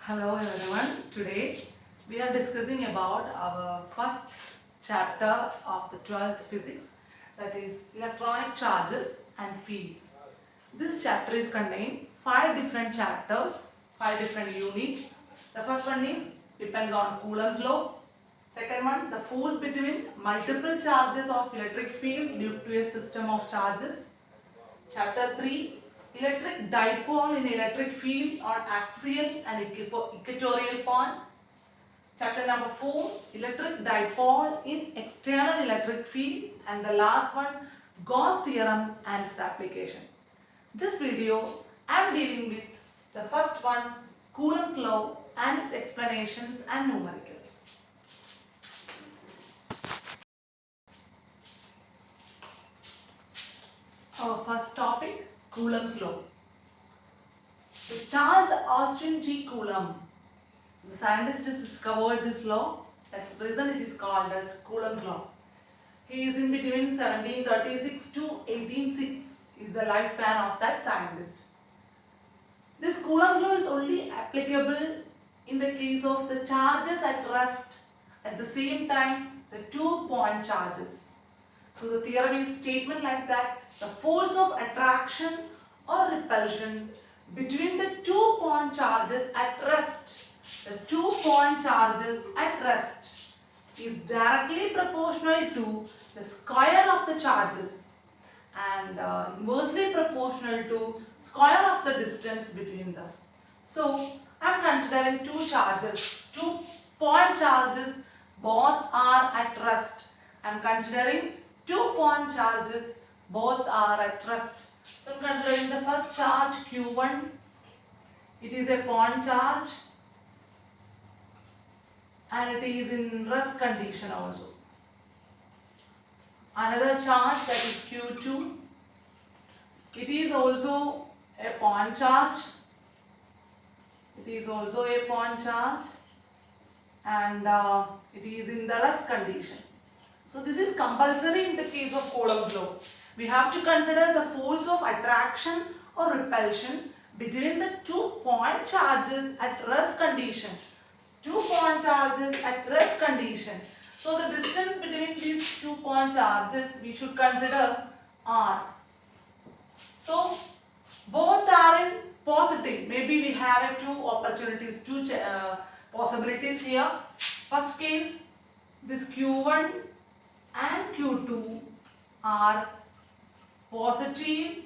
Hello everyone. Today we are discussing about our first chapter of the 12th physics, that is electronic charges and field. This chapter is contained five different chapters, five different units. The first one is depends on Coulomb's law. Second one, the force between multiple charges of electric field due to a system of charges. Chapter 3, electric dipole in electric field on axial and equatorial point. Chapter number 4, electric dipole in external electric field, and the last one, Gauss theorem and its application. This video I am dealing with the first one, Coulomb's law and its explanations and numericals. Our first topic, Coulomb's law. Charles Austin G. Coulomb, the scientist has discovered this law. That's the reason it is called as Coulomb's law. He is in between 1736 to 1806 is the lifespan of that scientist. This Coulomb's law is only applicable in the case of the charges at rest at the same time the 2-point charges. So the theorem is statement like that: the force of attraction or repulsion between the 2-point charges at rest, the 2-point charges at rest is directly proportional to the square of the charges and inversely proportional to square of the distance between them. So I am considering two charges, 2-point charges, both are at rest. I am considering 2-point charges, both are at rest. So I am considering the first charge Q1. It is a point charge and it is in rest condition also. Another charge, that is Q2. It is also a point charge. It is also a point charge and it is in the rest condition. So this is compulsory in the case of Coulomb's law. We have to consider the force of attraction or repulsion between the 2-point charges at rest condition. 2-point charges at rest condition. So the distance between these 2-point charges we should consider r. So both are in positive. Maybe we have two opportunities, two possibilities here. First case, this Q1 and Q2 are positive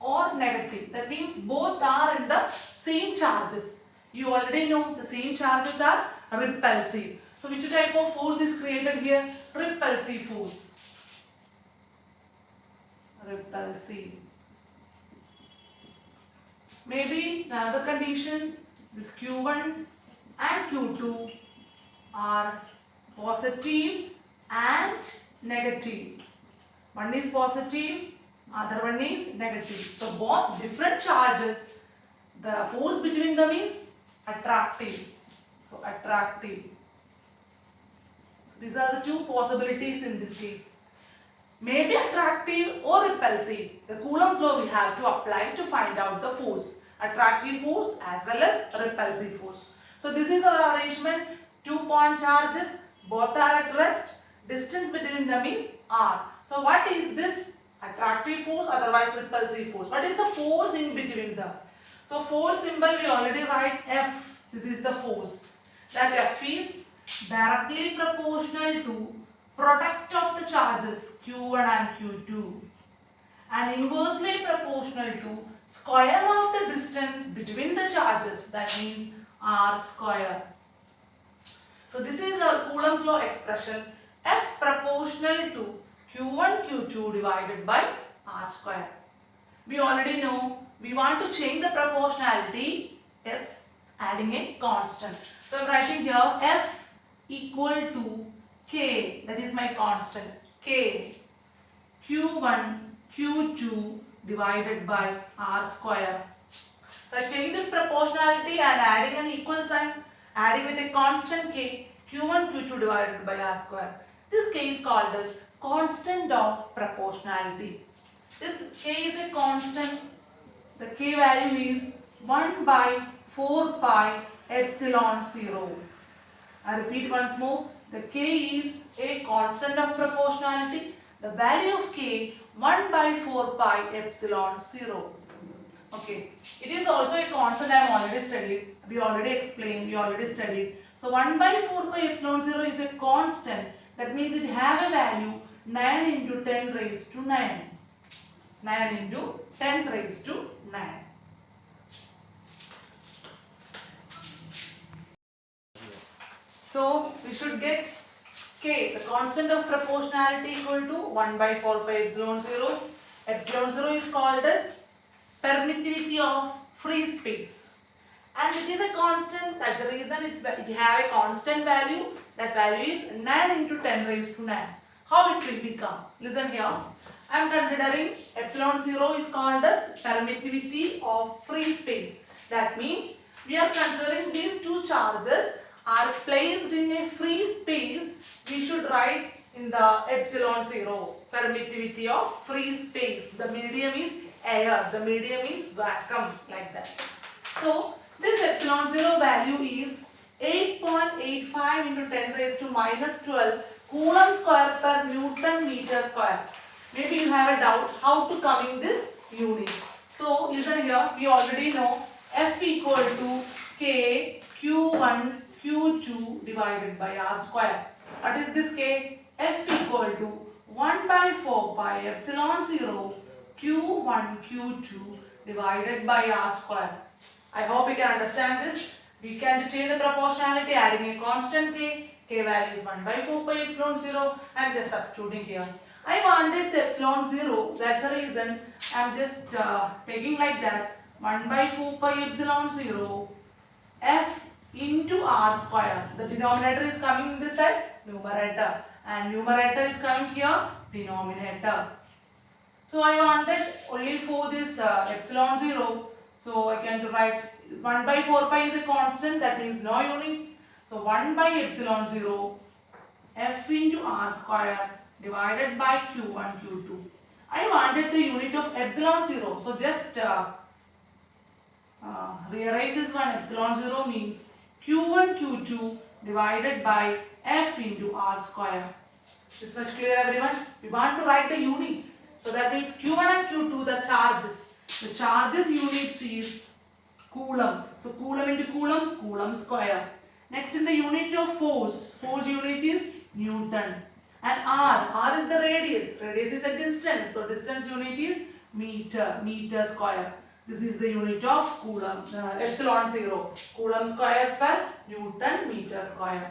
or negative. That means both are in the same charges. You already know the same charges are repulsive. So which type of force is created here? Repulsive force. Repulsive. Maybe the other condition, this Q1 and Q2 are positive and negative. One is positive, other one is negative. So both different charges, the force between them is attractive. So attractive. These are the two possibilities in this case. Maybe attractive or repulsive. The Coulomb's law we have to apply to find out the force. Attractive force as well as repulsive force. So this is our arrangement. 2-point charges, both are at rest. Distance between them is r. So what is this? Attractive force, otherwise repulsive force. What is the force in between them? So force symbol we already write F. This is the force. That F is directly proportional to product of the charges Q1 and Q2 and inversely proportional to square of the distance between the charges, that means r square. So this is our Coulomb's law expression, F proportional to Q1 Q2 divided by r square. We already know we want to change the proportionality, yes, adding a constant. So I am writing here F equal to K, that is my constant, K, Q1 Q2 divided by r square. So I change this proportionality and adding an equal sign, adding with a constant K, Q1 Q2 divided by r square. This K is called as constant of proportionality. This K is a constant. The K value is 1 by 4 pi epsilon 0. I repeat once more. The k is a constant of proportionality. The value of k 1 by 4 pi epsilon 0. Okay. It is also a constant I have already studied. We already explained. We already studied. So 1 by 4 pi epsilon 0 is a constant. That means it have a value 9 into 10 raised to 9. 9 into 10 raised to 9. So we should get k, the constant of proportionality, equal to 1 by 4 pi epsilon 0. Epsilon 0 is called as permittivity of free space. And it is a constant, that's the reason it have a constant value. That value is 9 into 10 raised to 9. How it will become? Listen here. I am considering epsilon 0 is called as permittivity of free space. That means we are considering these two charges are placed in a free space. We should write in the epsilon 0 permittivity of free space. The medium is air, the medium is vacuum, like that. So this epsilon 0 value is 8.85 into 10 raised to minus 12 coulomb square per Newton meter square. Maybe you have a doubt how to come in this unit. So listen here, we already know F equal to K Q1 Q2 divided by R square. What is this K? F equal to 1 by 4 pi epsilon 0 Q1 Q2 divided by R square. I hope you can understand this. We can change the proportionality adding a constant k. K value is 1 by 4 pi epsilon 0. I am just substituting here. I wanted the epsilon 0. That's the reason I am just taking like that. 1 by 4 pi epsilon 0 F into R square. The denominator is coming in this side, numerator. And numerator is coming here, denominator. So I wanted only for this epsilon 0. So I can write 1 by 4 pi is a constant, that means no units. So 1 by epsilon 0 F into R square divided by Q1 Q2. I wanted the unit of epsilon 0. So just rewrite this one. Epsilon 0 means Q1 Q2 divided by F into R square. Is much clear, everyone? We want to write the units. So that means Q1 and Q2, the charges. The charges units is coulomb. So coulomb into coulomb, coulomb square. Next in the unit of force, force unit is Newton. And R is the radius. Radius is a distance. So distance unit is meter, meter square. This is the unit of coulomb, epsilon 0. Coulomb square per Newton meter square.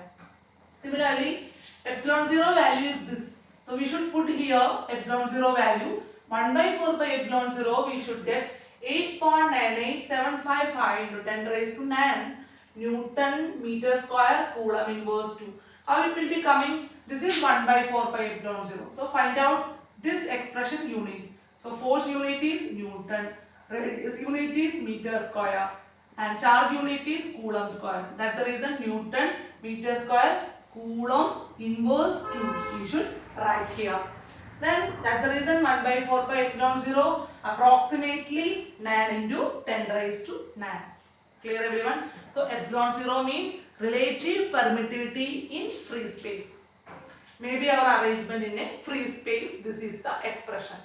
Similarly, epsilon 0 value is this. So we should put here epsilon 0 value 1 by 4 pi epsilon 0. We should get 8.98755 into 10 raised to 9 Newton meter square coulomb inverse 2. How it will be coming? This is 1 by 4 pi epsilon 0. So find out this expression unit. So force unit is Newton, radius unit is meter square, and charge unit is coulomb square. That's the reason Newton meter square coulomb inverse 2 we should write here. Then that's the reason 1 by 4 pi epsilon 0 approximately 9 into 10 raised to 9. Clear, everyone? So epsilon 0 means relative permittivity in free space. Maybe our arrangement in a free space, this is the expression.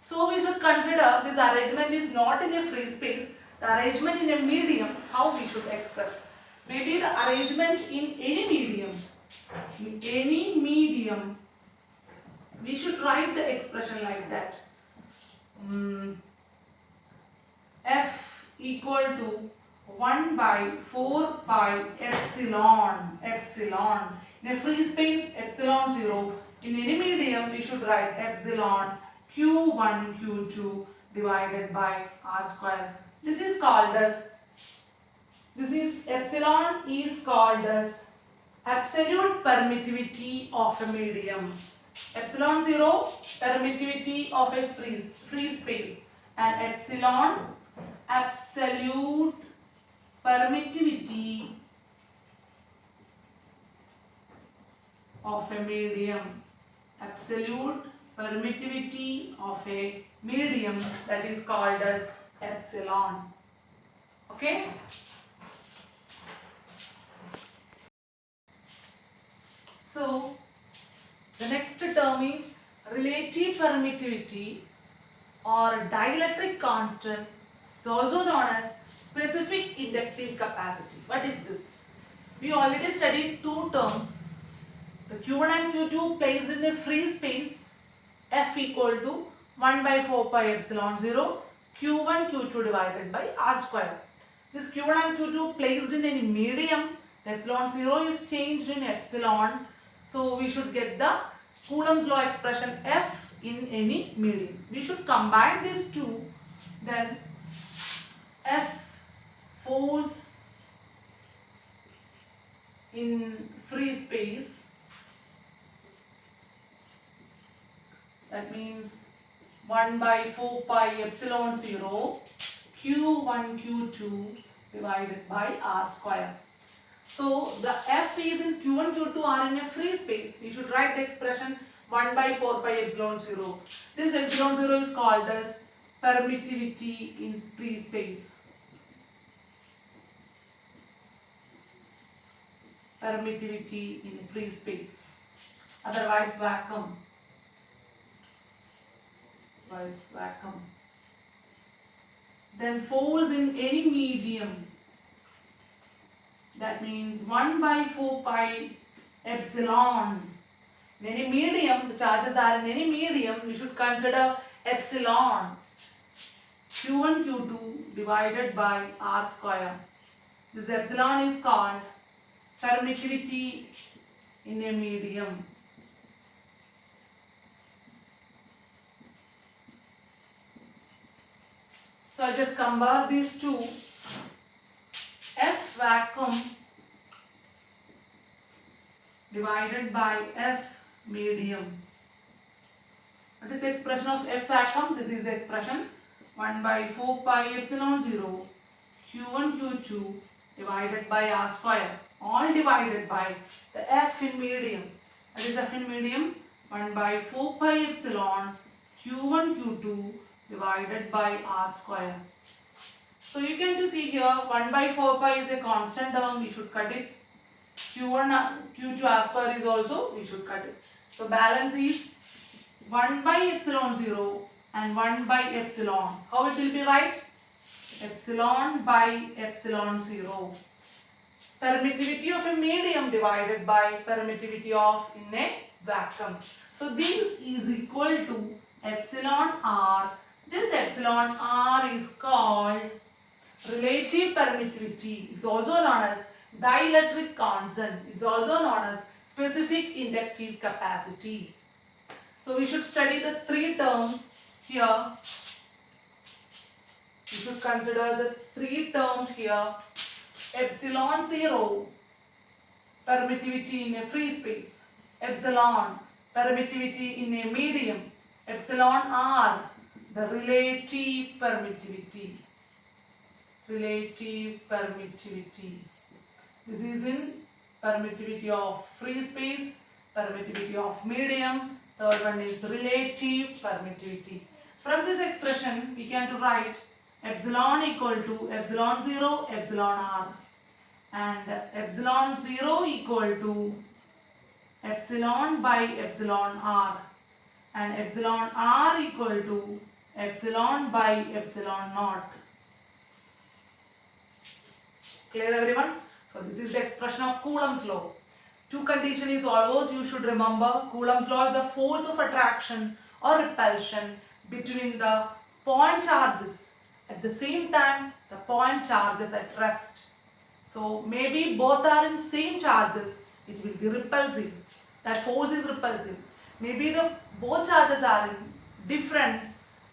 So we should consider this arrangement is not in a free space. The arrangement in a medium, how we should express. Maybe the arrangement in any medium, we should write the expression like that. F equal to 1 by 4 pi epsilon. In a free space, epsilon 0. In any medium, we should write epsilon Q1 Q2 divided by R square. This is epsilon is called as absolute permittivity of a medium. Epsilon 0 permittivity of a free space, and epsilon absolute permittivity of a medium. Absolute permittivity of a medium, that is called as epsilon. Okay. So the next term is relative permittivity or dielectric constant. It's also known as specific inductive capacity. What is this? We already studied two terms. The Q1 and Q2 placed in a free space, F equal to 1 by 4 pi epsilon 0 Q1 Q2 divided by R square. This Q1 and Q2 placed in any medium, the epsilon 0 is changed in epsilon. So we should get the Coulomb's law expression F in any medium. We should combine these two, then F force in free space, that means 1 by 4 pi epsilon 0 Q1 Q2 divided by R square. So the F is in Q1 Q2 are in a free space. We should write the expression 1 by 4 pi epsilon 0. This epsilon 0 is called as permittivity in free space. Permittivity in free space. Otherwise vacuum. Then force in any medium. That means 1 by 4 pi epsilon. In any medium, the charges are in any medium, we should consider epsilon. Q1 Q2 divided by R square. This epsilon is called permittivity in a medium. So I just compare these two. F vacuum divided by F medium. What is the expression of F vacuum? This is the expression 1 by 4 pi epsilon 0 Q1 Q2 divided by R square, all divided by the F in medium. That is F in medium 1 by 4 pi epsilon Q1 Q2 divided by R square. So you can see here 1 by 4 pi is a constant term, we should cut it. Q1 Q2 R square is also, we should cut it. So balance is 1 by epsilon 0 and 1 by epsilon. How it will be right? Epsilon by epsilon 0. Permittivity of a medium divided by permittivity of in a vacuum. So this is equal to epsilon R. This epsilon R is called relative permittivity. It's also known as dielectric constant. It's also known as specific inductive capacity. So we should study the three terms here. We should consider the three terms here. Epsilon 0, permittivity in a free space. Epsilon, permittivity in a medium. Epsilon R, the relative permittivity. Relative permittivity. This is in permittivity of free space, permittivity of medium. Third one is relative permittivity. From this expression, we can write epsilon equal to epsilon 0, epsilon R. And epsilon 0 equal to epsilon by epsilon R. And epsilon R equal to epsilon by epsilon naught. Clear everyone? So this is the expression of Coulomb's law. Two condition is always you should remember. Coulomb's law is the force of attraction or repulsion between the point charges. At the same time, the point charges at rest. So maybe both are in same charges, it will be repulsive. That force is repulsive. Maybe the both charges are in different,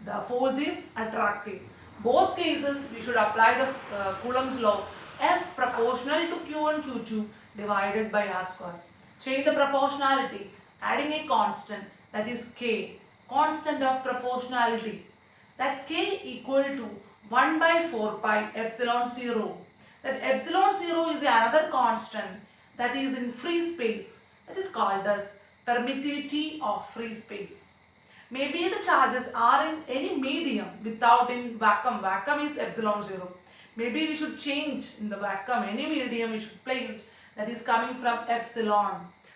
the force is attractive. Both cases we should apply the Coulomb's law. F proportional to Q1 Q2 divided by R square. Change the proportionality, adding a constant, that is K, constant of proportionality. That K equal to 1 by 4 pi epsilon 0. That epsilon 0 is another constant that is in free space, that is called as permittivity of free space. Maybe the charges are in any medium without in vacuum. Vacuum is epsilon 0. Maybe we should change in the vacuum any medium we should place that is coming from epsilon.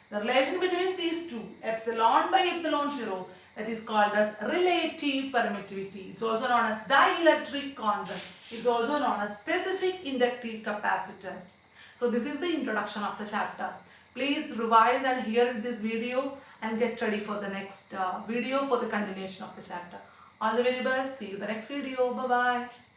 The relation between these two, epsilon by epsilon 0, that is called as relative permittivity. It's also known as dielectric constant. It's also known as specific inductive capacitor. So this is the introduction of the chapter. Please revise and hear this video and get ready for the next video for the continuation of the chapter. All the very best. See you in the next video. Bye-bye.